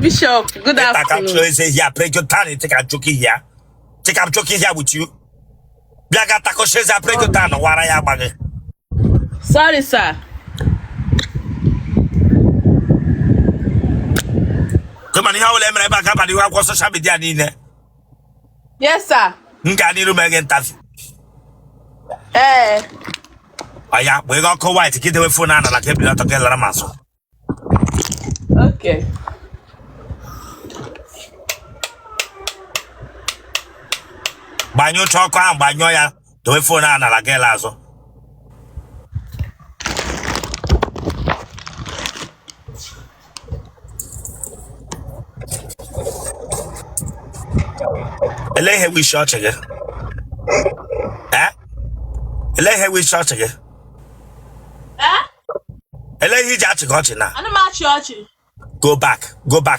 Bishop, good afternoon. I say here, break your time, take a jockey here. Take a jockey here with you. Blaga taco says I break your time, what I am. Sorry, sir. Come on, how will I back up and you have social media in there? Yes, sir. Can you again? Oh, yeah, we got co white to get away from Nana like every other girl. Okay. Banyo talk on Banyoya, the way for Nana like Gelazo. Ele we shot again. Eh? Ele we shot again. Eh? Ele he just got it now. I'm not church. Go back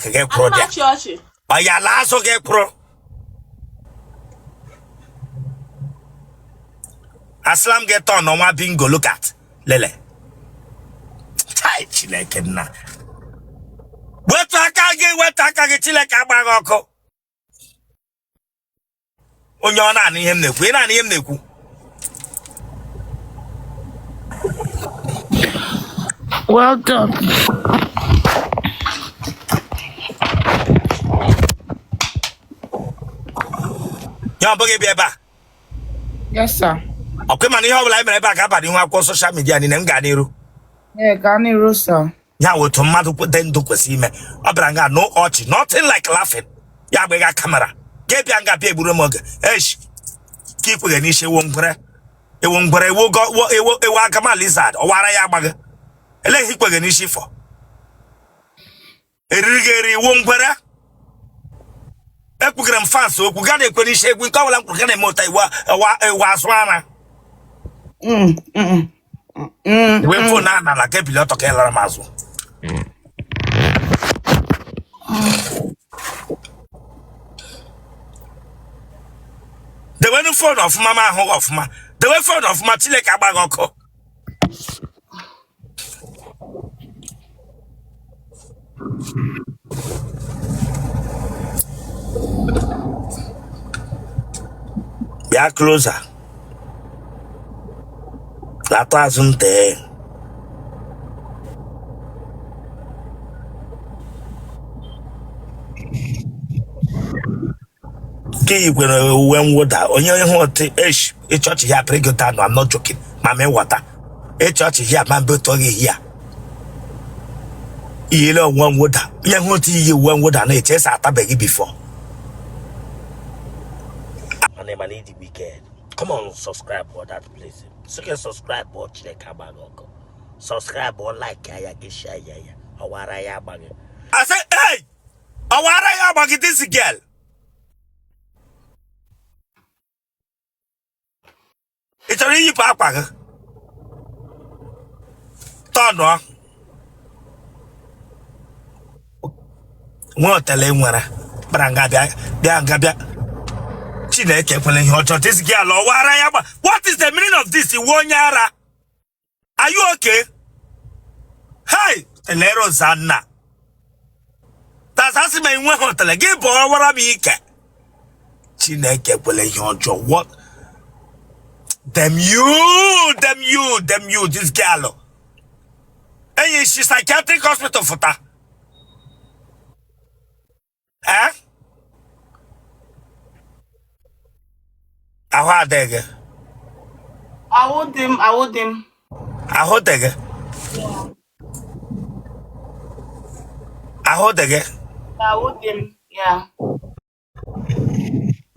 again, pro. I'm not church. Oh, yeah, last okay, pro. Aslam get on my bingo, look at Lele. Tight, like it now. What I can get like a bagoko. On your nanny, him the queen and him the coup. Well done. Your boogie be back. Yes, sir. Okay, man, you have like back up and you have social media in them Ganiru. Yeah, Ganiru, sir. Yeah, with tomato put then do see me. Abranga no orchid, nothing like laughing. Yeah, we got camera. Get Bianga Pebulomog. Esh. Keep with an issue won't break. It won't break. It will go. It will come a lizard or what I am. Let him put an issue for. A rigger won't break. Epigram fans, so we got a condition. We call them to get a motor. Was one. We for Nana like a pilot of Kelamazo. The way the phone of Mama of Ma, the way phone of Matilek Abagoko. We are closer. La Tazunte. When water on your hot ish, a church here, break your down. I'm not joking. Mammy water. A church here, man, but here. You know, one water. Young want you one water, and it's just a baby before. My name is the weekend. Come on, subscribe for that place. So you can subscribe or check Kabagoko. Subscribe or like I share. I said, hey! Awara ya this girl. It's a really papa. Tono. Otele Nwere. Branga Bia. Chineke kwele hot this girl. What is the meaning of this? Iwonyara. Are you okay? Hey, Elero Zanna. That's asking me when hotel. Give boy what be ike. Chineke kwele hot. What? Them you, this girl. Hey, she's psychiatric hospital for that. Eh? I dege. I would him. I dege. I would him. Yeah.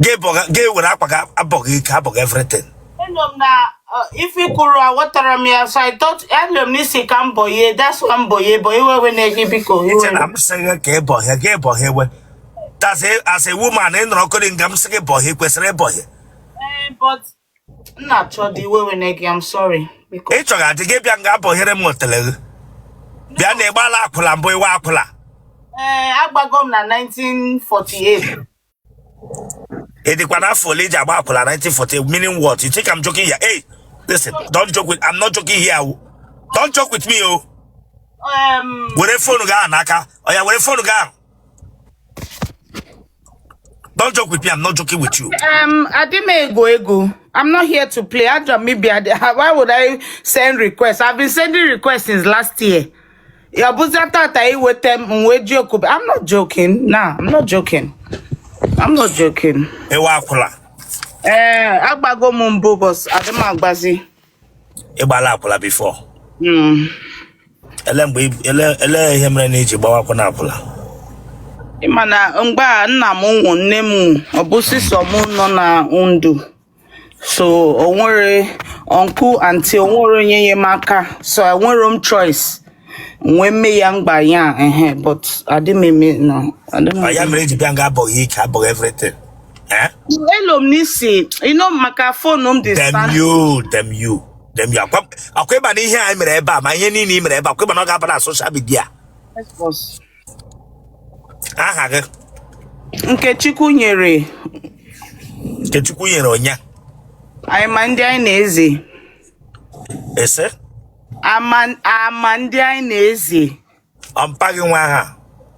Give what I everything. If you could water me, so I thought I'm missing boy. That's one boy when I give I'm saying gay boy here. That's it as a woman in rocking gum second boy, he was a boy. But not sure the way when I'm sorry. Because It's a give young apple here and Motele. Biane Bala Pulamboy Wapula. I bagom na 1948. Foliage about 1940, meaning what? You think I'm joking here? Hey, listen, don't joke with. I'm not joking here. Don't joke with me, oh. Where phone gun, Naka? Oh yeah, where phone gun? Don't joke with me. I'm not joking with you. Adime ego. I'm not here to play. Maybe why would I send requests? I've been sending requests since last year. I'm not joking. Nah, I'm not joking. I'm not joking. Agbago mumbo boss. Adema agbazi. Ebala akula before. Ele hemre neji bawa kuna akula. Imana ngba nna m nne m obusi so m no na undu. So onwere uncle auntie onwere nyenye maka. So I want choice. When me young by young, but I didn't mean no. I am ready to be about everything. Eh? Hello, Nisi. You know, my phone this. Them you. Okay, but here I'm reba. My any name reba. Okay, but not about social media. Yes, boss. Aha. Nkechikunyere. Nkechikunyere onya. I am easy. Ese? Amandi Inezi.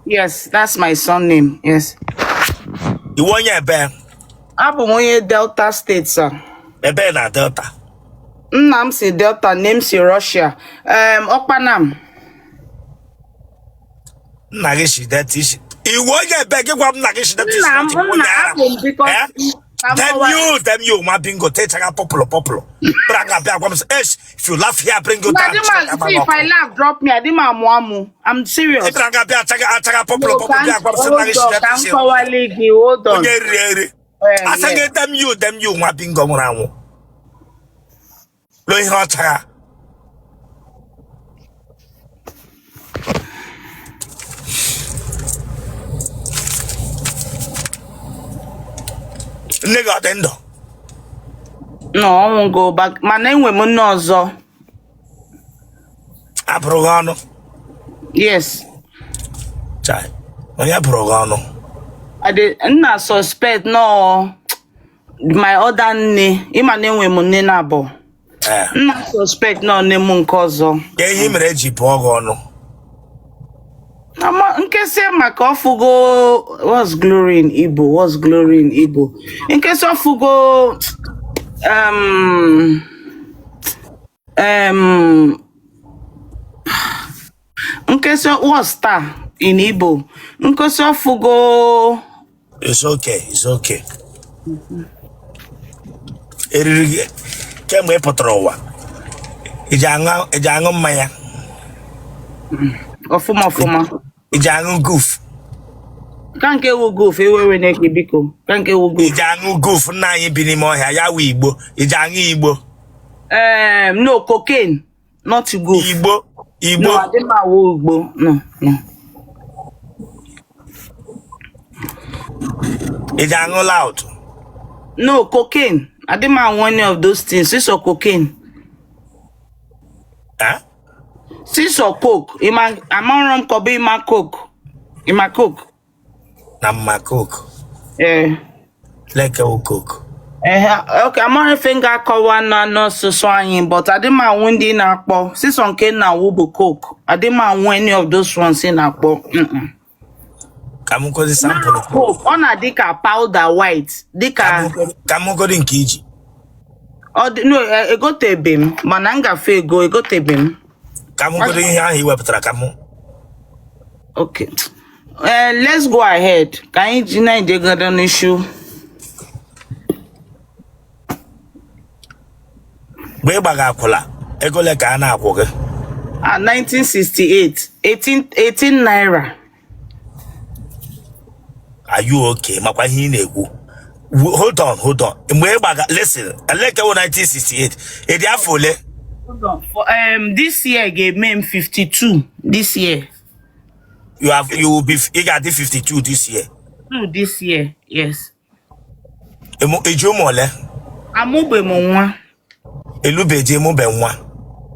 Yes, that's my son name. Yes. You want your bear? I'm Delta State, sir. A bear na Delta. Nam si Delta, name si Russia. Okpanam. Nagishi, that is. You want your bear? Give up Nagishi, that is. Because. Them you, my bingo, take a popular. If you laugh here, bring you down. If I laugh, drop me. I'm serious. Hold on. I say them you, my bingo. Nigga, then no, I won't go back. My name will Monozo. Aprogano. Yes. Chai. When you Aprogano. I did not suspect no. My other name. My name will Monenabo. Not suspect no name Munkozo. Yeah, him ready Pogono. In case my Fugo was glory in Igbo. In case of Fugo in case of was star in Igbo. In case of Fugo. It's okay. Kemwe potrowa. Ijanga maya. Ofuma. Ijanga goof. Can't get goof, neki biko. Can't get goof. Ijanga goof na yibini mo ya Igbo. Ijanga Igbo. No cocaine, not to goof. Igbo. No, I didn't Igbo. No. Ijanga loud. No cocaine. I didn't one of those things. This or cocaine. Huh? Sis or coke. I'm on Kobe in my coke. In my coke. My cook. Like a cook. Okay, I'm on a finger cover no so swine, but I didn't mind windy in Akpo. Sis on Ken now wubu coke. I didn't mind any of those ones in Akpo. Kamu ko sample coke. On a dika powder white. Dika. Kamu ko din kiji. Oh no, I got a beam. Mananga fe go, I got a beam. Kamu ko din here he webtra kamu. Okay. Let's go ahead. Can you deny the garden issue? Where bagakula? Egole ka na akwoge. 1968. 18 naira. Are you okay? Makwa hi na-egwu. Hold on. Mgbe baga listen. Eleke 1968. Edi afole. Hold on. For this year gave me 52 this year. You got the 52 this year. No, this year, yes. Ejumole. Amube monwa. Elubeje mo benwa.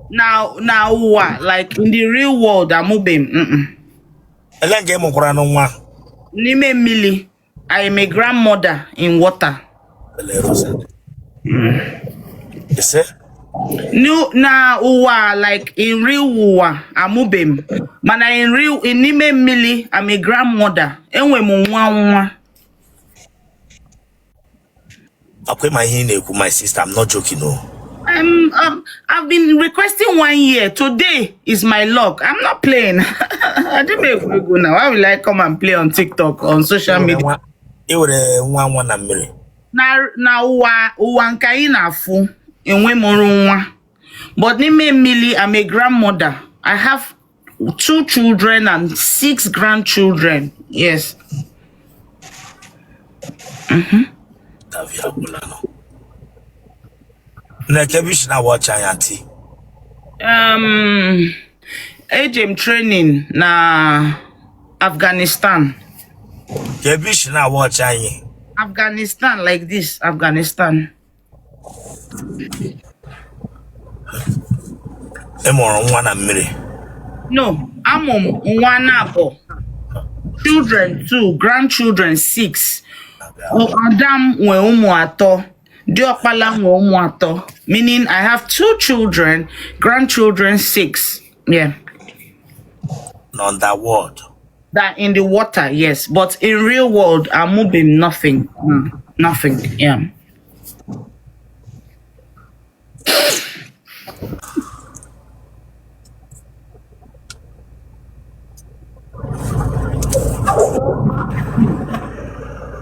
Now what? Like in the real world, amube. Elenge mo kura no nwa. Nime Mili. I am a grandmother in water. Yes, sir. No, now uwa like in real uwa amubem. Mana in Nime Mili, I'm a grandmother. Enwe mo nwa. My sister, I'm not joking, no. I've been requesting 1 year. Today is my luck. I'm not playing. I didn't make go now. Why will I come and play on TikTok, on social media? Nwa Mmiri. Na uwa nka ị na-afụ enwe mụrụ nwa. But n'ime mmiri, I'm a grandmother. I have 2 children and 6 grandchildren. Yes. Watch Aunty. AGM training na Afghanistan. Watch Afghanistan, like this, Afghanistan. Nwa Mmiri. No, I'm Nwa Ada. Children 2, grandchildren 6. Adam nwe ụmụ atọ. Diokpala nwe ụmụ atọ. Meaning I have 2 children, grandchildren 6. Yeah. On that word. That in the water, yes. But in real world, I'm moving nothing. Nothing. Yeah.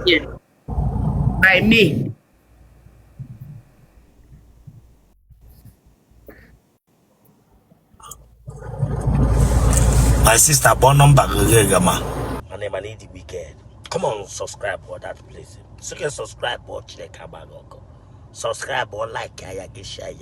Yeah. By me. My sister, born number. My name is the Wicked. Come on, subscribe for that place. So you can subscribe or check out. Subscribe or like. Share.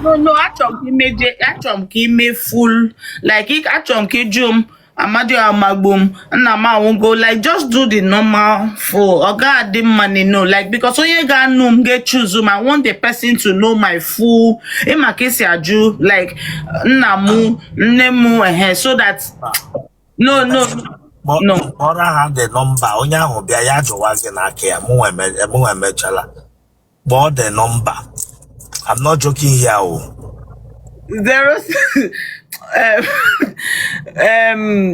No, achọm ka ime full. Like, achọm ka jum. Amadi Amagbum and Nama go like just do the normal for Oga the money no like because onye ga num get choose I want the person to know my full in my case aju like Namu Nemu so that no. Ora have the number onya ho bia ya jowa na ake mu emechala. But the number. I'm not joking here.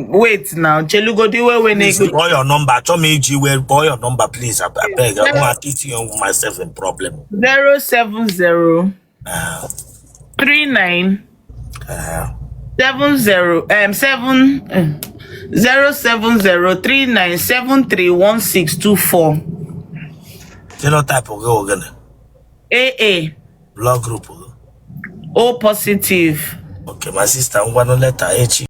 Wait now. Chelugodi when they boy your number. Tell me boy your number, please. I beg. I want to get myself in problem. 070 39 07039731624. Genotype go again. AA. Blood group. O positive. Okay, my sister, I'm gonna let her